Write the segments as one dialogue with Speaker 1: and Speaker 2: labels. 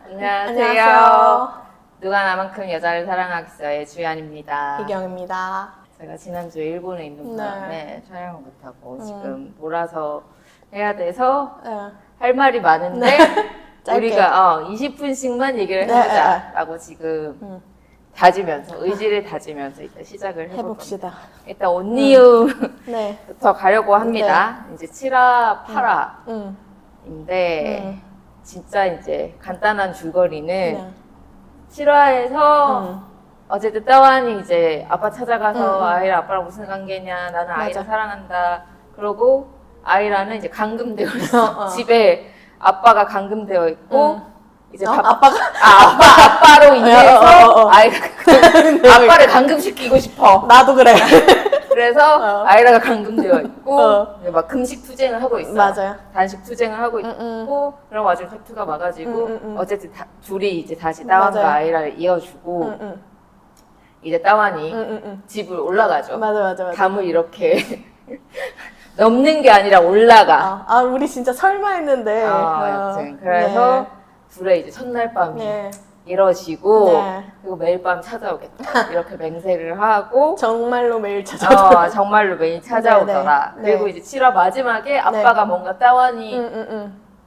Speaker 1: 안녕하세요. 누가 나만큼 여자를 사랑하겠어의 주연입니다.
Speaker 2: 이경입니다.
Speaker 1: 제가 지난주에 일본에 있는 바람에 촬영을 못하고 지금 몰아서 해야 돼서
Speaker 2: 네.
Speaker 1: 할 말이 많은데
Speaker 2: 짧게.
Speaker 1: 우리가 20분씩만 얘기를 해보자라고 지금 다지면서 의지를 다지면서 일단 시작을 해봅시다. 일단 온니유부터
Speaker 2: 네.
Speaker 1: 가려고 합니다. 이제 7화, 8화인데
Speaker 2: 음.
Speaker 1: 진짜 이제 간단한 줄거리는
Speaker 2: 네.
Speaker 1: 7화에서 어쨌든 따완이 이제 아빠 찾아가서 아이라 아빠랑 무슨 관계냐, 나는 아이라 사랑한다. 그러고 아이라는 이제 감금되어 있어. 집에 아빠가 감금되어 있고 이제 아빠로 인해서 아이가 아빠를 감금시키고 싶어.
Speaker 2: 나도 그래.
Speaker 1: 그래서 아이라가 감금되어 있고 막 금식 투쟁을 하고 있어.
Speaker 2: 맞아요.
Speaker 1: 단식 투쟁을 하고 있고 그런 와중에 혁투가 와가지고 어쨌든 둘이 이제 다시 따완과
Speaker 2: 맞아요.
Speaker 1: 아이라를 이어주고 이제 따완이 집을 올라가죠.
Speaker 2: 맞아.
Speaker 1: 담을 이렇게 넘는 게 아니라 올라가.
Speaker 2: 우리 진짜 설마 했는데.
Speaker 1: 여튼 그래서 둘의 이제 첫날 밤이 이뤄지고 그리고 매일 밤 찾아오겠다 이렇게 맹세를 하고
Speaker 2: 정말로 매일 찾아오더라.
Speaker 1: 정말로 매일 찾아오더라. 그리고 이제 7화 마지막에 아빠가 뭔가 따완이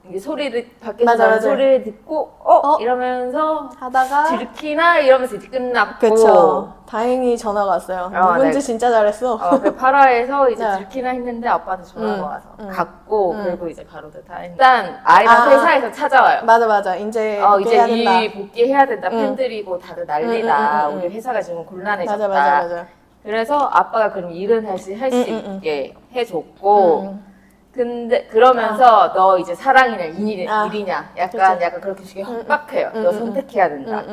Speaker 1: 이게 소리를 밖에서 소리를 듣고 이러면서
Speaker 2: 하다가
Speaker 1: 들키나 이러면서 이제 끝났고.
Speaker 2: 그쵸. 다행히 전화가 왔어요. 누군지 진짜 잘했어.
Speaker 1: 그 8화에서 이제 들키나 했는데 아빠한테 전화가 와서 갔고 그리고 이제 가로들 다 일단 아이가 회사에서 찾아와요.
Speaker 2: 맞아. 이제
Speaker 1: 이제 일 복귀해야 된다. 팬들이고 다들 난리다. 우리 회사가 지금 곤란해졌다.
Speaker 2: 맞아.
Speaker 1: 그래서 아빠가 그럼 일은 다시 할 수 있게 해줬고 근데 그러면서 너 이제 사랑이냐 일이냐 약간 그렇게 되게 헛박해요. 너 선택해야 된다.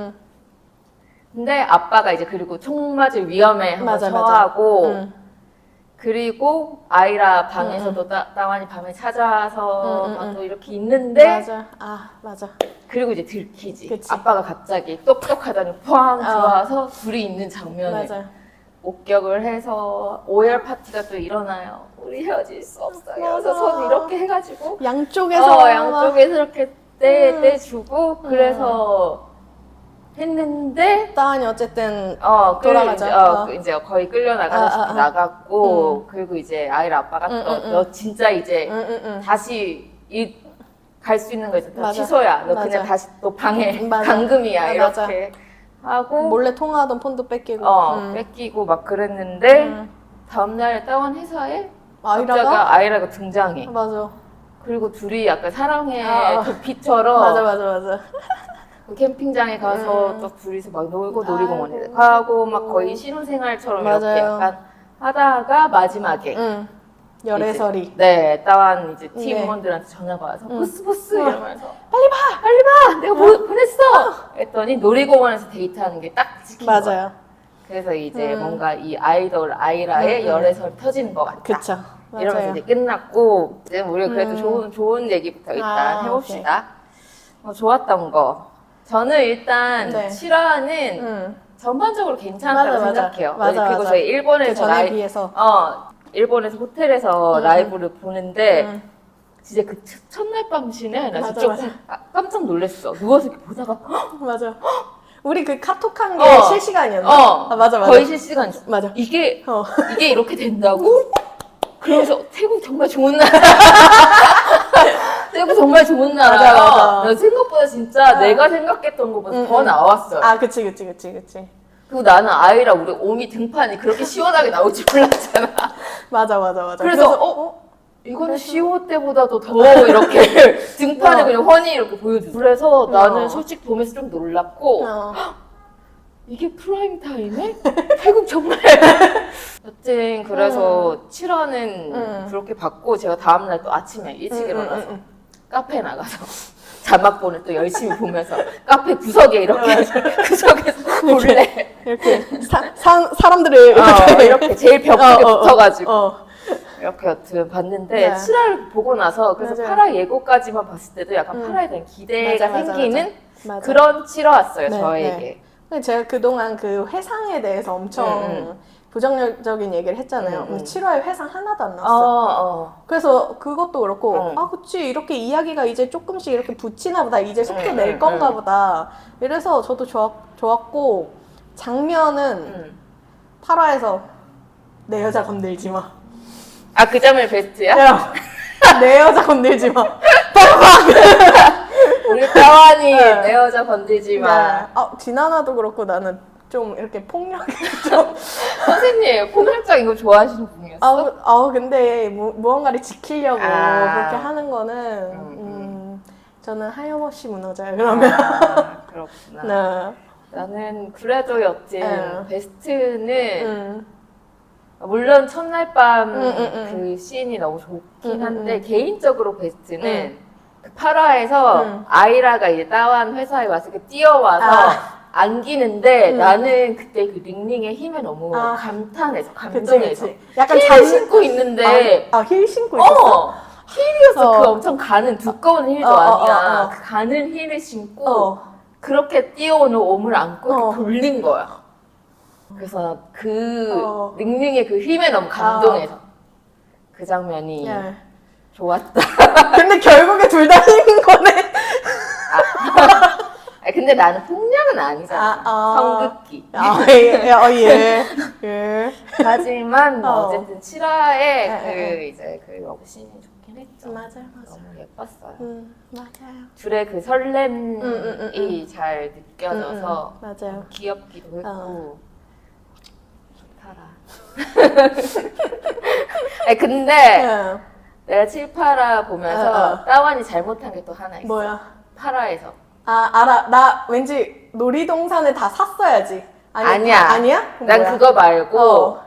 Speaker 1: 근데 아빠가 이제 그리고 총 맞을 위험에 한번 처하고 그리고 아이라 방에서도 따완이 밤에 찾아와서 또 이렇게 있는데
Speaker 2: 맞아.
Speaker 1: 그리고 이제 들키지.
Speaker 2: 그치.
Speaker 1: 아빠가 갑자기 똑똑하다니 쾅 들어와서 둘이 있는 장면을 목격을 해서 오열 파티가 또 일어나요. 우리 헤어질 수 없어요. 그래서 손 이렇게 해가지고 양쪽에서 이렇게 떼주고 그래서 했는데
Speaker 2: 따완이 어쨌든
Speaker 1: 돌아가죠. 이제 거의 끌려나가서 나갔고 그리고 이제 아이라 아빠가 너 진짜 이제 다시 갈 수 있는 거 있잖아. 취소야. 너 그냥 다시 또 방에 감금이야. 이렇게 하고
Speaker 2: 몰래 통화하던 폰도 뺏기고
Speaker 1: 뺏기고 막 그랬는데 다음날 따완 회사에 아이라가 등장해.
Speaker 2: 맞아.
Speaker 1: 그리고 둘이 약간 사랑의 도피처럼
Speaker 2: 맞아.
Speaker 1: 그 캠핑장에 가서 또 둘이서 막 놀고 놀이공원에 가고 막 거의 신혼생활처럼 이렇게 약간 하다가 마지막에
Speaker 2: 열애설이
Speaker 1: 따완 이제 팀원들한테 전화가 와서 보스 이러면서 빨리 봐 내가 보냈어 했더니 놀이공원에서 데이트하는 게 딱 찍힌 거야. 그래서 이제 뭔가 이 아이돌 아이라의 열애설이 터지는 것 같다.
Speaker 2: 그쵸.
Speaker 1: 이러면서 이제 끝났고 이제 우리가 그래도 좋은 얘기부터 일단 해봅시다. 좋았던 거 저는 일단 7화는 전반적으로 괜찮았다고 생각해요. 그리고 저희 일본에서 일본에서 호텔에서 라이브를 보는데 진짜 그 첫날 밤 씬에 나 진짜 조금 깜짝 놀랐어. 누워서 이렇게 보다가
Speaker 2: 맞아. 우리 그 카톡한 게 실시간이었나? 맞아.
Speaker 1: 거의 실시간이었어.
Speaker 2: 맞아.
Speaker 1: 이게 이렇게 된다고? 그러면서 태국 정말 좋은 나라. 태국 정말 좋은 나라야.
Speaker 2: 맞아.
Speaker 1: 생각보다 진짜 내가 생각했던 것보다 더 나왔어요.
Speaker 2: 그치.
Speaker 1: 그리고 나는 아이라 우리 오미 등판이 그렇게 시원하게 나올 줄 몰랐잖아.
Speaker 2: 맞아.
Speaker 1: 그래서 이거는 10호 때보다도 더 이렇게 등판을 그냥 훤히 이렇게 보여주고 그래서 나는 솔직히 보면서 좀 놀랐고 이게 프라임 타임에? 태국 정말 여튼 그래서 7화는 그렇게 봤고 제가 다음날 또 아침에 일찍 일어나서 카페에 나가서 자막본을 또 열심히 보면서 카페 구석에 이렇게 구석에서 볼래
Speaker 2: 이렇게 사람들을
Speaker 1: 이렇게 제일 벽에 붙어가지고 이렇게 여튼 봤는데 7화를 보고 나서 그래서 8화 예고까지만 봤을 때도 약간 8화에 대한 기대가 생기는 그런 7화였어요 저에게.
Speaker 2: 제가 그동안 그 회상에 대해서 엄청 부정적인 얘기를 했잖아요. 근데 7화에 회상 하나도 안 나왔어요. 그래서 그것도 그렇고 아 그치 이렇게 이야기가 이제 조금씩 이렇게 붙이나 보다. 이제 속도 낼 건가 보다. 이래서 저도 좋았고 장면은 8화에서 내 여자 건들지 마.
Speaker 1: 아, 그 장면 베스트야?
Speaker 2: 야, 내 여자 건들지 마.
Speaker 1: 우리 따완이 내 여자 건들지 마.
Speaker 2: 네. 아, 진아나도 그렇고 나는 좀 이렇게 폭력이 좀.
Speaker 1: 선생님, 폭력적인 거 좋아하시는 분이었어?
Speaker 2: 근데 무언가를 지키려고 그렇게 하는 거는 저는 하염없이 무너져요. 그러면.
Speaker 1: 그렇구나.
Speaker 2: 네.
Speaker 1: 나는 그래도 여튼 베스트는 물론 첫날 밤 그 씬이 너무 좋긴 한데 개인적으로 베스트는 그 8화에서 아이라가 이제 따완 회사에 와서 이렇게 뛰어와서 안기는데 나는 그때 그 링링의 힘에 너무 감탄해서 감동해서
Speaker 2: 그치. 약간
Speaker 1: 힐 신고 있는데
Speaker 2: 힐 신고 있었어?
Speaker 1: 힐이었어. 그 엄청 가는 두꺼운 힐도 아니야. 그 가는 힐을 신고 그렇게 뛰어오는 옴을 안고 이렇게 돌린 거야. 그래서 그 링링의 그 힘에 너무 감동해서 그 장면이 좋았다.
Speaker 2: 근데 결국에 둘 다 힘인 거네.
Speaker 1: 근데 나는 폭력은 아니잖아. 성극기.
Speaker 2: 예.
Speaker 1: 하지만 어쨌든 7화에 그 이제 그 러브씬이 좋긴 했죠.
Speaker 2: 맞아요.
Speaker 1: 너무 예뻤어요.
Speaker 2: 맞아요.
Speaker 1: 둘의 그 설렘이 잘 느껴져서
Speaker 2: 맞아요.
Speaker 1: 귀엽기도 했고 좋더라. 근데 내가 7, 8화 보면서 따완이 잘못한 게 또 하나 있어.
Speaker 2: 뭐야?
Speaker 1: 8화에서.
Speaker 2: 알아. 나 왠지 놀이동산을 다 샀어야지.
Speaker 1: 아니야.
Speaker 2: 아니야?
Speaker 1: 난
Speaker 2: 뭐야?
Speaker 1: 그거 말고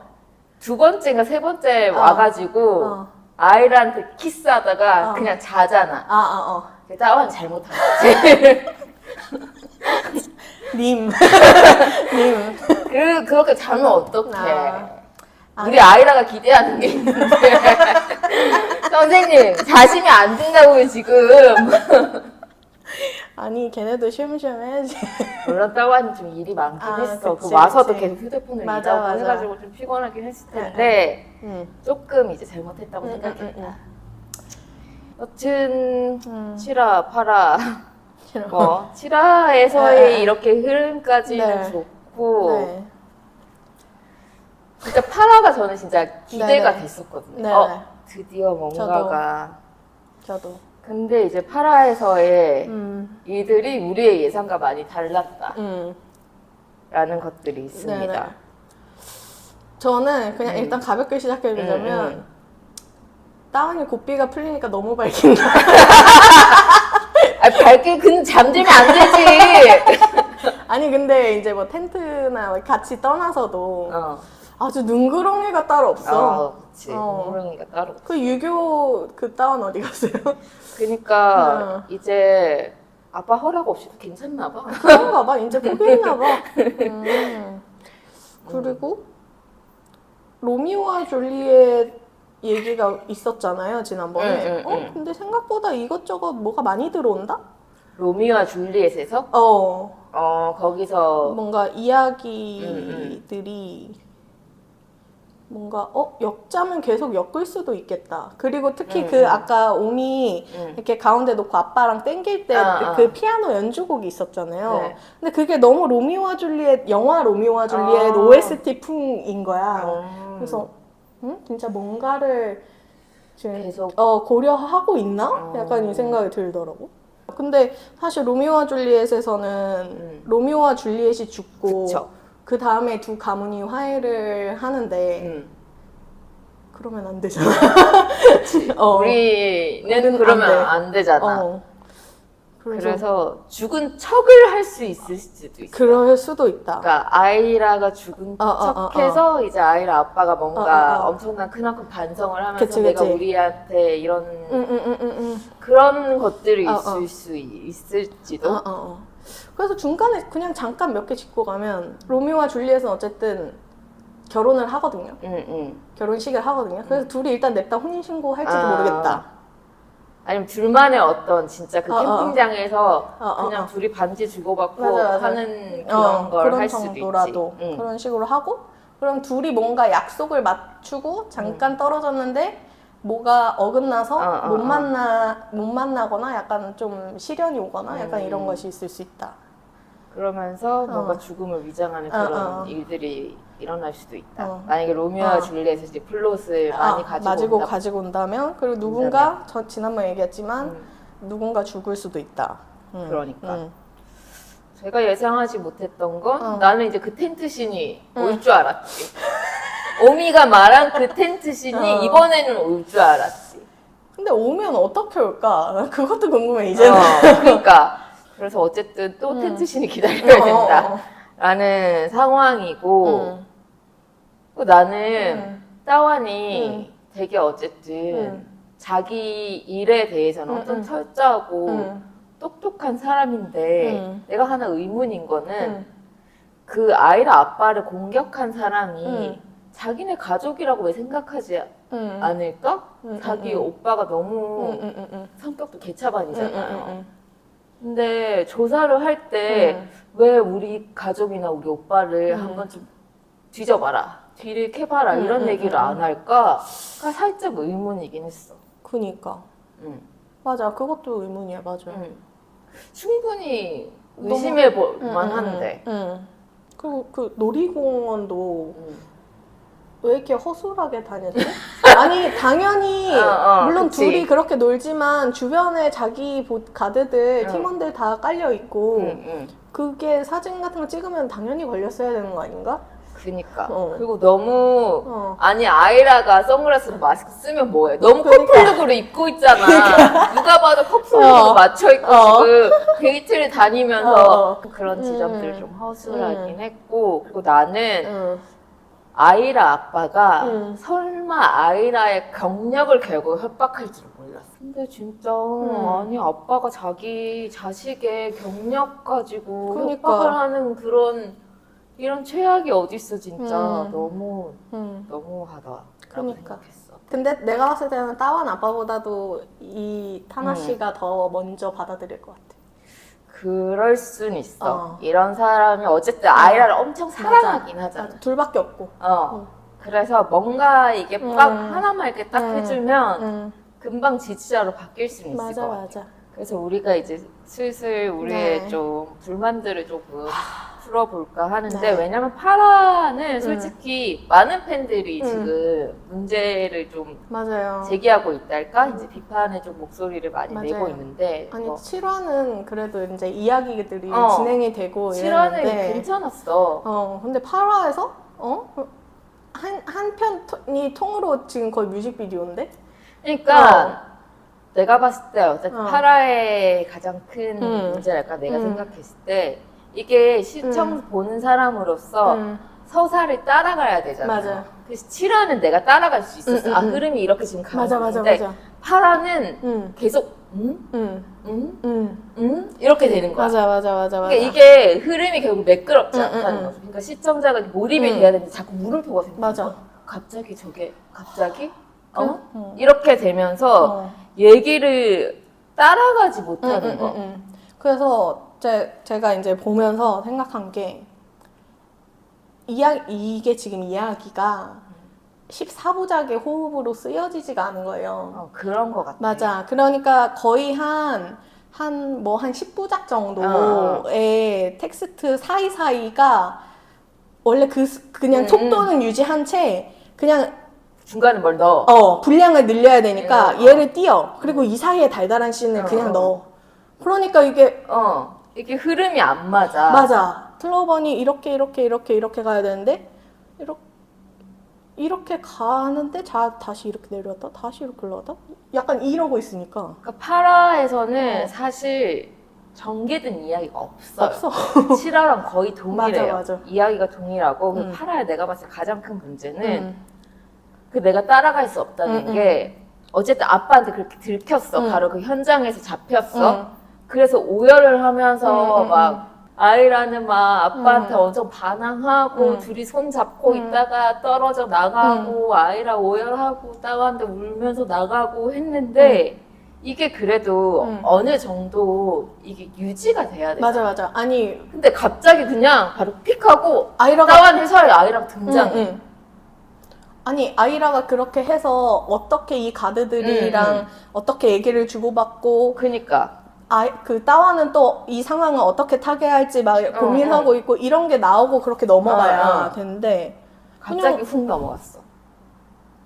Speaker 1: 두 번째인가 세 번째 와가지고 아이라한테 키스하다가 그냥 자잖아. 따완이 잘못한 거지.
Speaker 2: 님.
Speaker 1: 그렇게 자면 어떡해. 우리 아이라가 기대하는 게 있는데. 선생님, 자시면 안 된다고요, 지금.
Speaker 2: 아니, 걔네도 쉬엄쉬엄 해야지.
Speaker 1: 물론 따완이 좀 일이 많긴 했어.
Speaker 2: 그치,
Speaker 1: 와서도
Speaker 2: 그치.
Speaker 1: 계속 휴대폰을
Speaker 2: 맞아.
Speaker 1: 이다고 해가지고 좀 피곤하긴 했을 텐데, 조금 이제 잘못했다고 생각했다. 여튼, 7화, 8화. 7화에서의 이렇게 흐름까지는 좋고, 진짜 8화가 저는 진짜 기대가 됐었거든요. 드디어 뭔가가.
Speaker 2: 저도.
Speaker 1: 근데 이제 8화에서의 일들이 우리의 예상과 많이 달랐다. 라는 것들이 있습니다.
Speaker 2: 저는 그냥 일단 가볍게 시작해보자면, 따완이 고삐가 풀리니까 너무 밝힌다.
Speaker 1: 밝게 그냥 잠들면 안 되지.
Speaker 2: 아니 근데 이제 뭐 텐트나 같이 떠나서도 아주 눈구렁이가 따로 없어.
Speaker 1: 그치. 눈구렁이가 따로 없어.
Speaker 2: 그 유교 그 따완 어디 갔어요?
Speaker 1: 그러니까 이제 아빠 허락 없이도 괜찮나 봐.
Speaker 2: 그런가 봐. 이제 포기했나 봐. 그리고 로미오와 줄리엣 얘기가 있었잖아요, 지난번에. 근데 생각보다 이것저것 뭐가 많이 들어온다?
Speaker 1: 로미오와 줄리엣에서? 거기서
Speaker 2: 뭔가 이야기들이 뭔가 엮자면 계속 엮을 수도 있겠다. 그리고 특히 그 아까 옴이 이렇게 가운데 놓고 아빠랑 땡길 때 그 피아노 연주곡이 있었잖아요. 근데 그게 너무 로미오와 줄리엣 영화 로미오와 줄리엣 OST 풍인 거야. 그래서 진짜 뭔가를 지금
Speaker 1: 계속
Speaker 2: 고려하고 있나? 약간 이 생각이 들더라고. 근데 사실 로미오와 줄리엣에서는 로미오와 줄리엣이 죽고 그 다음에 두 가문이 화해를 하는데 그러면 안 되잖아.
Speaker 1: 우리는 그러면 안 되잖아. 그래서 죽은 척을 할 수 있을 수도 있어.
Speaker 2: 그럴 수도 있다.
Speaker 1: 그러니까 아이라가 죽은 척해서 이제 아이라 아빠가 뭔가 엄청난 크나큰 반성을 하면서 내가 우리한테 이런 그런 것들이 있을 수 있을지도.
Speaker 2: 그래서 중간에 그냥 잠깐 몇 개 짚고 가면 로미오와 줄리엣은 어쨌든 결혼을 하거든요. 결혼식을 하거든요. 그래서 둘이 일단 냅다 혼인신고 할지도 모르겠다.
Speaker 1: 아니면 둘만의 어떤 진짜 그 캠핑장에서 그냥 둘이 반지 주고받고 하는 그런 걸 할 수도 있지.
Speaker 2: 그런 식으로 하고 그럼 둘이 뭔가 약속을 맞추고 잠깐 떨어졌는데 뭐가 어긋나서 못 만나거나 약간 좀 시련이 오거나 약간 이런 것이 있을 수 있다.
Speaker 1: 그러면서 뭔가 죽음을 위장하는 그런 일들이 일어날 수도 있다. 만약에 로미오와 줄리엣에서 이제 플롯을 많이
Speaker 2: 가지고 온다면 그리고 누군가 저 지난번에 얘기했지만 누군가 죽을 수도 있다.
Speaker 1: 그러니까 제가 예상하지 못했던 건 나는 이제 그 텐트신이 올 줄 알았지. 오미가 말한 그 텐트신이 이번에는 올 줄 알았지.
Speaker 2: 근데 오면 어떻게 올까? 그것도 궁금해 이제는.
Speaker 1: 그러니까 그래서 어쨌든 또 텐트신이 기다려야 된다 라는 상황이고 또 나는 따완이 되게 어쨌든 자기 일에 대해서는 엄청 철저하고 똑똑한 사람인데 내가 하나 의문인 거는 그 아이라 아빠를 공격한 사람이 자기네 가족이라고 왜 생각하지 않을까? 자기 오빠가 너무 성격도 개차반이잖아요. 근데 조사를 할 때 왜 우리 가족이나 우리 오빠를 한번 좀 뒤져봐라, 뒤를 캐봐라 이런 얘기를 안 할까가 살짝 의문이긴 했어.
Speaker 2: 그니까. 맞아, 그것도 의문이야, 맞아.
Speaker 1: 충분히 의심해 볼 만한데.
Speaker 2: 그리고 그 놀이공원도 왜 이렇게 허술하게 다녔지? 아니 당연히 물론
Speaker 1: 그치.
Speaker 2: 둘이 그렇게 놀지만 주변에 자기 가드들 팀원들 다 깔려 있고 그게 사진 같은 거 찍으면 당연히 걸렸어야 되는 거 아닌가?
Speaker 1: 그니까. 그리고 너무 아니 아이라가 선글라스로 마스크 쓰면 뭐해? 너무
Speaker 2: 그러니까.
Speaker 1: 커플룩으로 입고 있잖아. 누가 봐도 커플룩으로 맞춰 입고 지금 데이트를 다니면서 그런 지점들 좀 허술하긴 했고, 그리고 나는 아이라 아빠가 설마 아이라의 경력을 결국 협박할 줄 몰랐어. 근데 진짜 아니 아빠가 자기 자식의 경력 가지고
Speaker 2: 그러니까.
Speaker 1: 협박을 하는 그런 이런 최악이 어딨어 진짜. 너무 너무하다.
Speaker 2: 그러니까.
Speaker 1: 생각했어.
Speaker 2: 근데 내가 봤을 때는 따완 아빠보다도 이 타나 씨가 더 먼저 받아들일 것 같아.
Speaker 1: 그럴 순 있어. 이런 사람이 어쨌든 아이라를 엄청 사랑하긴 하잖아.
Speaker 2: 맞아. 둘밖에 없고.
Speaker 1: 그래서 뭔가 이게 딱 하나만 이렇게 딱 해주면 금방 지지자로 바뀔 수는 있을 것 같아.
Speaker 2: 맞아.
Speaker 1: 그래서 우리가 이제 슬슬 우리의
Speaker 2: 네.
Speaker 1: 좀 불만들을 조금 풀어볼까 하는데,
Speaker 2: 네.
Speaker 1: 왜냐면 파라는 솔직히 많은 팬들이 지금 문제를 좀
Speaker 2: 맞아요.
Speaker 1: 제기하고 있달까? 이제 비판의 좀 목소리를 많이
Speaker 2: 맞아요.
Speaker 1: 내고 있는데,
Speaker 2: 아니 7화는 그래도 이제 이야기들이 진행이 되고
Speaker 1: 7화는
Speaker 2: 이랬는데
Speaker 1: 괜찮았어.
Speaker 2: 근데 8화에서 한 편이 통으로 지금 거의 뮤직비디오인데?
Speaker 1: 그러니까 내가 봤을 때 어쨌든 파라의 가장 큰 문제랄까 내가 생각했을 때 이게 시청 보는 사람으로서 서사를 따라가야 되잖아.
Speaker 2: 맞아.
Speaker 1: 그래서 7화는 내가 따라갈 수 있었어. 흐름이 이렇게 지금 가는
Speaker 2: 맞아.
Speaker 1: 건데 파라는 계속 이렇게 되는 거야.
Speaker 2: 맞아.
Speaker 1: 그러니까 이게 흐름이 결국 매끄럽지 않다는 거죠. 그러니까 시청자가 몰입이 돼야 되는데 자꾸 물음표가 생겨.
Speaker 2: 맞아.
Speaker 1: 갑자기 저게 갑자기 이렇게 되면서 얘기를 따라가지 못하는 거.
Speaker 2: 그래서 제가 이제 보면서 생각한 게 이게 지금 이야기가 14부작의 호흡으로 쓰여지지가 않은 거예요.
Speaker 1: 그런 거 같아.
Speaker 2: 맞아. 그러니까 거의 한 10부작 정도의 텍스트 사이사이가 원래 그냥 속도는 유지한 채 그냥
Speaker 1: 중간에 뭘 넣어.
Speaker 2: 분량을 늘려야 되니까 얘를 띄어. 그리고 이 사이에 달달한 씬을 그냥 넣어. 그러니까 이게
Speaker 1: 이게 흐름이 안 맞아.
Speaker 2: 맞아. 클로버니 이렇게 가야 되는데 이렇게 가는데 다시 이렇게 내려왔다 다시 이렇게 올라갔다 약간 이러고 있으니까.
Speaker 1: 그러니까 파라에서는 사실 전개된 이야기가 없어요. 7화랑 거의 동일해요.
Speaker 2: 맞아.
Speaker 1: 이야기가 동일하고 파라에 내가 봤을 때 가장 큰 문제는 그 내가 따라갈 수 없다는 게 어쨌든 아빠한테 그렇게 들켰어. 바로 그 현장에서 잡혔어. 그래서 오열을 하면서 막 아이라는 막 아빠한테 엄청 반항하고 둘이 손 잡고 있다가 떨어져 나가고 아이라 오열하고 따가운데 울면서 나가고 했는데 이게 그래도 어느 정도 이게 유지가 돼야 돼.
Speaker 2: 맞아. 아니
Speaker 1: 근데 갑자기 그냥 바로 픽하고
Speaker 2: 아이라가
Speaker 1: 따완 회사에 아이랑 등장해.
Speaker 2: 아니 아이라가 그렇게 해서 어떻게 이 가드들이랑 어떻게 얘기를 주고받고
Speaker 1: 그니까.
Speaker 2: 그 따와는 또 이 상황을 어떻게 타개할지 막 고민하고 있고 이런 게 나오고 그렇게 넘어가야 되는데
Speaker 1: 갑자기 훅 넘어갔어.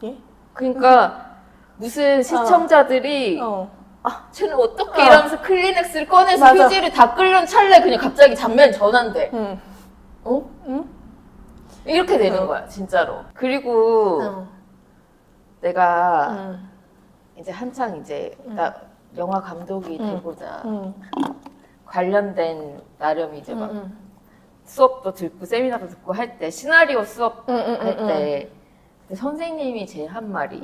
Speaker 2: 예?
Speaker 1: 그러니까 무슨 시청자들이 쟤는 어떻게 이러면서 클리넥스를 꺼내서
Speaker 2: 맞아.
Speaker 1: 휴지를 다 끓는 찰나에 그냥 갑자기 잔면 전환돼. 어? 이렇게 되는 거야 진짜로. 그리고 내가 이제 한창 이제 나 영화 감독이 되고자 관련된 나름 이제 막 수업도 듣고 세미나도 듣고 할 때 시나리오 수업 할 때 선생님이 제일 한 말이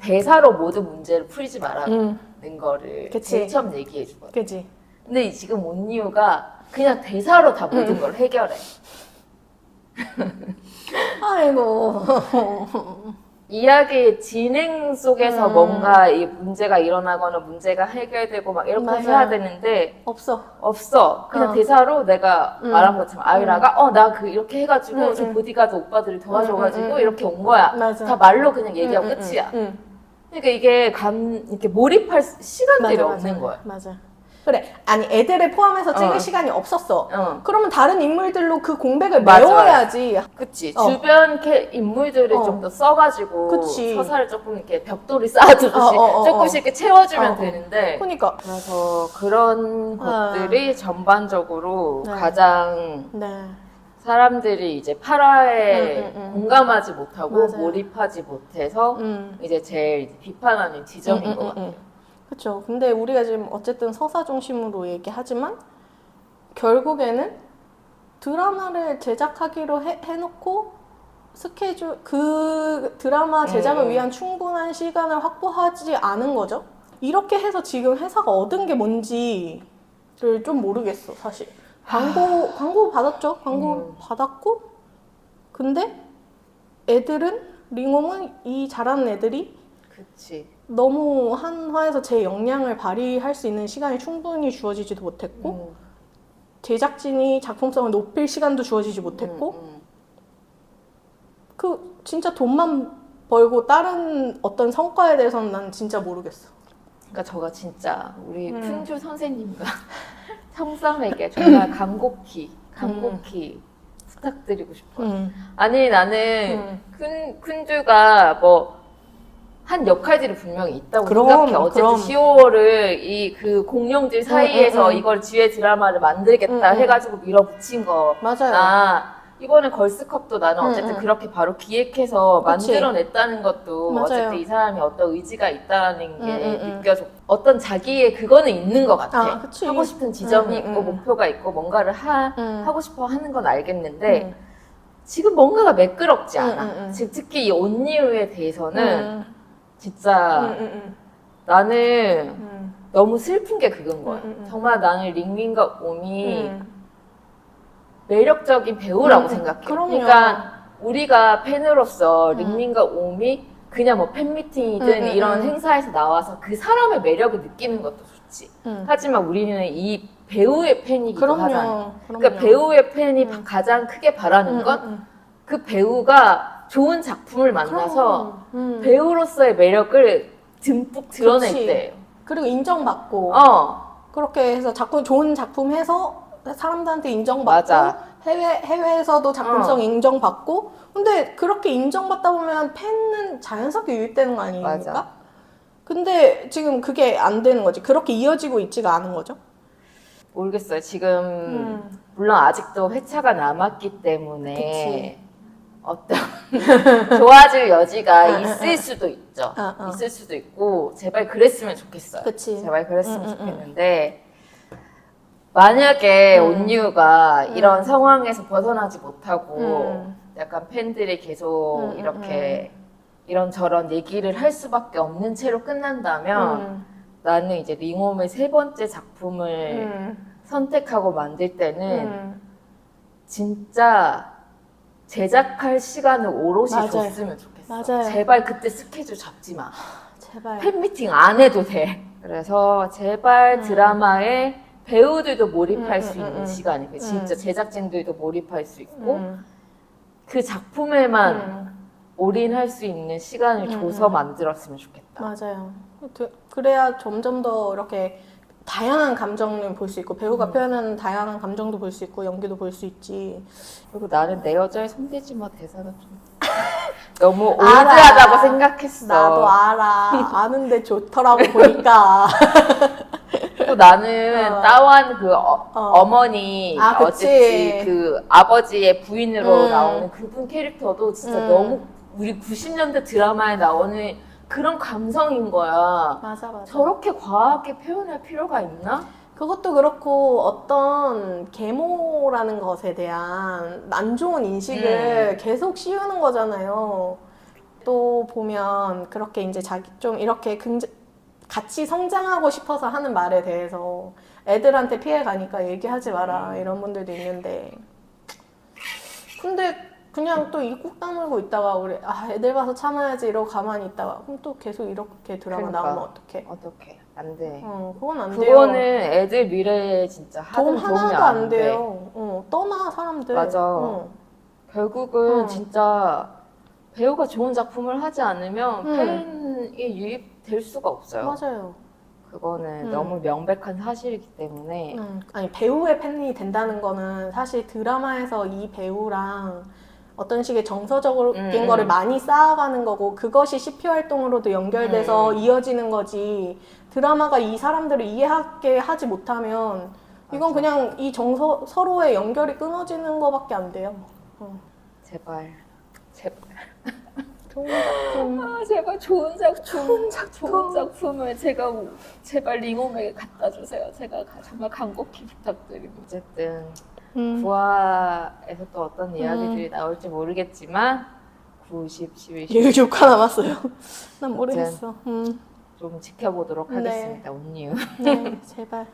Speaker 1: 대사로 모든 문제를 풀지 말라는 거를
Speaker 2: 그치.
Speaker 1: 제일 처음 얘기해 주거든.
Speaker 2: 그지?
Speaker 1: 근데 지금 온니유가 그냥 대사로 다 모든 걸 해결해.
Speaker 2: 아이고.
Speaker 1: 이야기의 진행 속에서 뭔가 이 문제가 일어나거나 문제가 해결되고 막 이렇게
Speaker 2: 맞아요.
Speaker 1: 해야 되는데
Speaker 2: 없어.
Speaker 1: 그냥 대사로 내가 말한 것처럼 아이라가 나 이렇게 해가지고 저 보디가드 오빠들이 도와줘가지고 이렇게 온 거야.
Speaker 2: 맞아.
Speaker 1: 다 말로 그냥 얘기하고 끝이야. 그러니까 이게 이렇게 몰입할 시간들이 없는 거야.
Speaker 2: 맞아. 그래. 아니 애들을 포함해서 찍을 시간이 없었어. 그러면 다른 인물들로 그 공백을
Speaker 1: 맞아.
Speaker 2: 메워야지.
Speaker 1: 그치. 주변 인물들을 좀 더 써가지고
Speaker 2: 그치.
Speaker 1: 서사를 조금 이렇게 벽돌이 쌓아주듯이 조금씩 이렇게 채워주면 되는데
Speaker 2: 그러니까.
Speaker 1: 그래서 그런 것들이 전반적으로
Speaker 2: 네.
Speaker 1: 가장
Speaker 2: 네.
Speaker 1: 사람들이 이제 8화에 공감하지 못하고
Speaker 2: 맞아요.
Speaker 1: 몰입하지 못해서 이제 제일 이제 비판하는 지점인 것 같아요.
Speaker 2: 그렇죠. 근데 우리가 지금 어쨌든 서사 중심으로 얘기하지만 결국에는 드라마를 제작하기로 해놓고 스케줄 그 드라마 제작을 위한 충분한 시간을 확보하지 않은 거죠. 이렇게 해서 지금 회사가 얻은 게 뭔지를 좀 모르겠어 사실. 광고 받았죠. 광고 받았고 근데 애들은 링홈은 이 잘하는 애들이
Speaker 1: 그치.
Speaker 2: 너무 한 화에서 제 역량을 발휘할 수 있는 시간이 충분히 주어지지도 못했고 제작진이 작품성을 높일 시간도 주어지지 못했고 그 진짜 돈만 벌고 다른 어떤 성과에 대해서는 난 진짜 모르겠어.
Speaker 1: 그러니까 저가 진짜 우리 쿤주 선생님과 청삼에게 정말 간곡히 부탁드리고 싶어요. 아니 나는 쿤주가 뭐 한 역할들이 분명히 있다고 생각해. 어쨌든 10월을 그 공룡들 사이에서 이걸 지휘 드라마를 만들겠다 해가지고 밀어붙인 거.
Speaker 2: 맞아요.
Speaker 1: 이번에 걸스컵도 나는 어쨌든 그렇게 바로 기획해서
Speaker 2: 그치.
Speaker 1: 만들어냈다는 것도
Speaker 2: 맞아요.
Speaker 1: 어쨌든 이 사람이 어떤 의지가 있다는 게 느껴져. 어떤 자기의 그거는 있는 것 같아.
Speaker 2: 그치.
Speaker 1: 하고 싶은 지점이 있고 목표가 있고 뭔가를 하고 싶어 하는 건 알겠는데 지금 뭔가가 매끄럽지 않아. 지금 특히 이 온리우에 대해서는 진짜 나는 너무 슬픈 게 그건 거야. 정말 나는 링민과 옴이 매력적인 배우라고 생각해.
Speaker 2: 그럼요.
Speaker 1: 그러니까 우리가 팬으로서 링민과 옴이 그냥 뭐 팬미팅이든 이런 행사에서 나와서 그 사람의 매력을 느끼는 것도 좋지. 하지만 우리는 이 배우의 팬이기도 하잖아. 그러니까 배우의 팬이 가장 크게 바라는 건 그 배우가 좋은 작품을 만나서 배우로서의 매력을 듬뿍 드러냈대요.
Speaker 2: 그리고 인정받고 그렇게 해서 좋은 작품 해서 사람들한테 인정받고
Speaker 1: 맞아.
Speaker 2: 해외에서도 작품성 인정받고 근데 그렇게 인정받다 보면 팬은 자연스럽게 유입되는 거 아닙니까?
Speaker 1: 맞아.
Speaker 2: 근데 지금 그게 안 되는 거지. 그렇게 이어지고 있지가 않은 거죠.
Speaker 1: 모르겠어요. 지금 물론 아직도 회차가 남았기 때문에
Speaker 2: 그치.
Speaker 1: 어떤 좋아질 여지가 있을 수도 있죠. 있을 수도 있고 제발 그랬으면 좋겠어요.
Speaker 2: 그치.
Speaker 1: 제발 그랬으면 좋겠는데 만약에 온유가 이런 상황에서 벗어나지 못하고 약간 팬들이 계속 이렇게 이런저런 얘기를 할 수밖에 없는 채로 끝난다면 나는 이제 링홈의 세 번째 작품을 선택하고 만들 때는 진짜 제작할 시간을 오롯이
Speaker 2: 맞아요.
Speaker 1: 줬으면 좋겠어.
Speaker 2: 맞아요.
Speaker 1: 제발 그때 스케줄 잡지 마.
Speaker 2: 제발.
Speaker 1: 팬미팅 안 해도 돼. 그래서 제발 드라마에 배우들도 몰입할 수 있는 시간이 진짜 제작진들도 몰입할 수 있고 그 작품에만 올인할 수 있는 시간을 줘서 만들었으면 좋겠다.
Speaker 2: 맞아요. 그래야 점점 더 이렇게 다양한 감정을 볼 수 있고 배우가 표현하는 다양한 감정도 볼 수 있고 연기도 볼 수 있지.
Speaker 1: 그리고 나는 내 여자의 손대지마 대사가 좀 너무 올드하다고 생각했어.
Speaker 2: 나도 알아. 아는데 좋더라고 보니까.
Speaker 1: 또 나는 따완 그 어머니 어쨌지 그 아버지의 부인으로 나오는 그분 캐릭터도 진짜 너무 우리 90년대 드라마에 나오는 그런 감성인 거야.
Speaker 2: 맞아.
Speaker 1: 저렇게 과하게 표현할 필요가 있나?
Speaker 2: 그것도 그렇고 어떤 계모라는 것에 대한 안 좋은 인식을 계속 씌우는 거잖아요. 또 보면 그렇게 이제 자기 좀 이렇게 같이 성장하고 싶어서 하는 말에 대해서 애들한테 피해 가니까 얘기하지 마라 이런 분들도 있는데 근데 그냥 또 입국 다물고 있다가 우리 애들 봐서 참아야지 이러고 가만히 있다가 그럼 또 계속 이렇게 드라마
Speaker 1: 그러니까.
Speaker 2: 나오면 어떡해?
Speaker 1: 어떡해. 안 돼.
Speaker 2: 그건 안 돼요.
Speaker 1: 그거는 애들 미래에 진짜
Speaker 2: 도움
Speaker 1: 하등 도움이
Speaker 2: 하나도
Speaker 1: 안
Speaker 2: 안
Speaker 1: 돼.
Speaker 2: 돼요. 떠나 사람들.
Speaker 1: 맞아. 결국은 진짜 배우가 좋은 작품을 하지 않으면 팬이 유입될 수가 없어요.
Speaker 2: 맞아요.
Speaker 1: 그거는 너무 명백한 사실이기 때문에
Speaker 2: 아니 배우의 팬이 된다는 거는 사실 드라마에서 이 배우랑 어떤 식의 정서적인 거를 많이 쌓아가는 거고 그것이 CP 활동으로도 연결돼서 이어지는 거지 드라마가 이 사람들을 이해하게 하지 못하면 이건 그냥 이 서로의 연결이 끊어지는 거밖에 안 돼요.
Speaker 1: 제발
Speaker 2: 좋은 작품.
Speaker 1: 제발 좋은 작품을 제발 링홈에게 갖다 주세요. 제가 정말 간곡히 부탁드립니다. 어쨌든 구화에서 또 어떤 이야기들이 나올지 모르겠지만 90, 11, 12
Speaker 2: 6화 남았어요. 난 모르겠어.
Speaker 1: 좀 지켜보도록
Speaker 2: 네.
Speaker 1: 하겠습니다. 온유.
Speaker 2: 네, 제발.